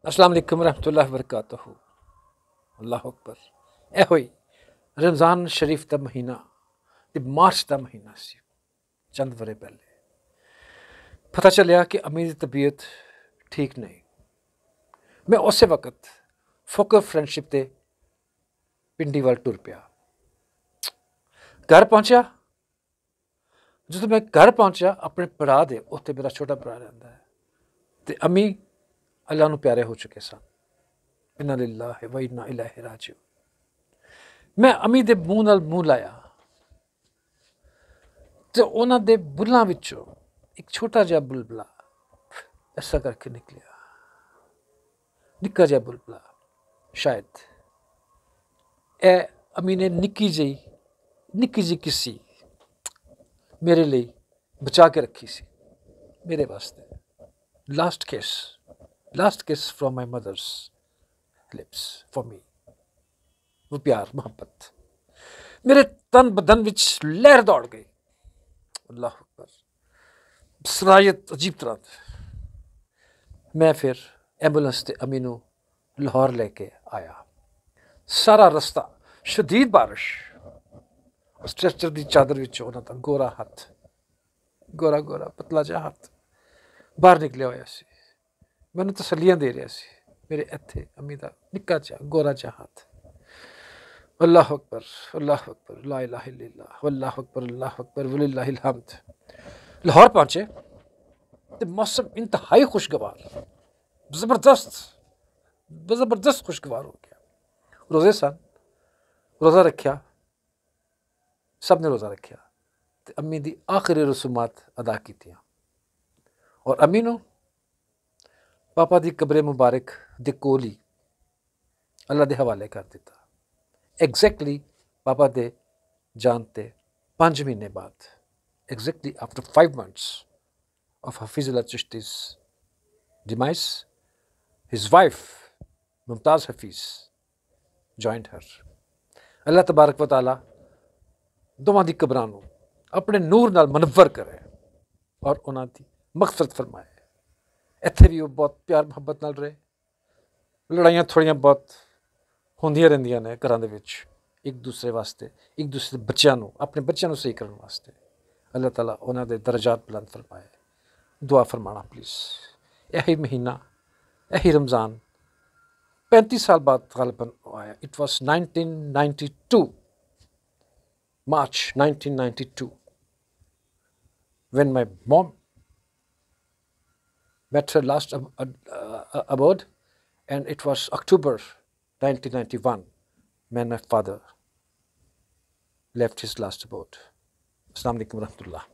السلام علیکم ورحمۃ اللہ وبرکاتہ. اللہ اکبر. اے ہوئی رمضان شریف دا مہینہ تے مارچ دا مہینہ سی. چند ورے پہلے پتہ چلیا کہ امی دی طبیعت ٹھیک نہیں. میں اسی وقت فوکر فرینڈشپ تے پنڈی وال ٹر پیا. گھر پہنچیا. جدو میں گھر پہنچیا اپنے برا دے اتنے میرا چھوٹا برا رہتا ہے تے امی اللہ نو پیارے ہو چکے سن. انا للہ و انا الیہ راجعون. میں امی دے منہ نال منہ لایا تے انہاں دے بلاں وچوں ایک چھوٹا جہا بلبلا ایسا کر کے نکلیا. نکا جہا بلبلا شاید اے امی نے نکی جی کسی میرے لیے بچا کے رکھی سی میرے واسطے. لاسٹ کس فرام مائی مدرس لپس فار می. وہ پیار محبت میرے تن بدن وچ لہر دوڑ گئی. اللہ اکبر. صلاحیت عجیب طرح میں پھر ایمبولینس تے امی نو لاہور لے کے آیا. سارا رستہ شدید بارش. اسٹریچر دی چادر وچ انہاں دا گورا ہاتھ گورا پتلا جہا ہاتھ باہر نکلیا ہویا سی. مینوں تسلیاں دے رہا سی. میرے اتھے امی دا نکا جہا گورا جہا ہاتھ. اللہ اکبر لا الہ الا اللہ واللہ اکبر وللہ الحمد. لاہور پہنچے تو موسم انتہائی خوشگوار زبردست خوشگوار ہو گیا. روزے سن. روزہ رکھیا. سب نے روزہ رکھیا تے امی دی آخری رسومات ادا کیتیاں اور امی نو پاپا دی قبر مبارک دے کول ہی اللہ دے حوالے کر دیتا. ایگزیکٹلی پاپا دے جان تے 5 مہینے بعد exactly after 5 months of Hafeez Ullah Chishti's demise, his wife Mumtaz Hafeez joined her. اللہ تبارک و تعالی دونوں دی قبراں نو اپنے نور نال منور کرے اور انہاں دی مغفرت فرمائے. اتھے بھی وہ بہت پیار محبت نال رہے. لڑائیاں تھوڑیاں بہت ہوندیاں رہندیاں نے گھراں دے وچ ایک دوسرے واسطے ایک دوسرے بچیاں نو اپنے بچیاں نو صحیح کرن واسطے. اللہ تعالیٰ انہاں دے درجات بلند فرمائے. دعا فرمانا پلیز. یہی مہینہ یہی رمضان 35 سال بعد غالباً آیا. It was 1992 March 1992 when my mom met her last abode, and it was October 1991 when my father left his last abode. Assalamu alaikum warahmatullah.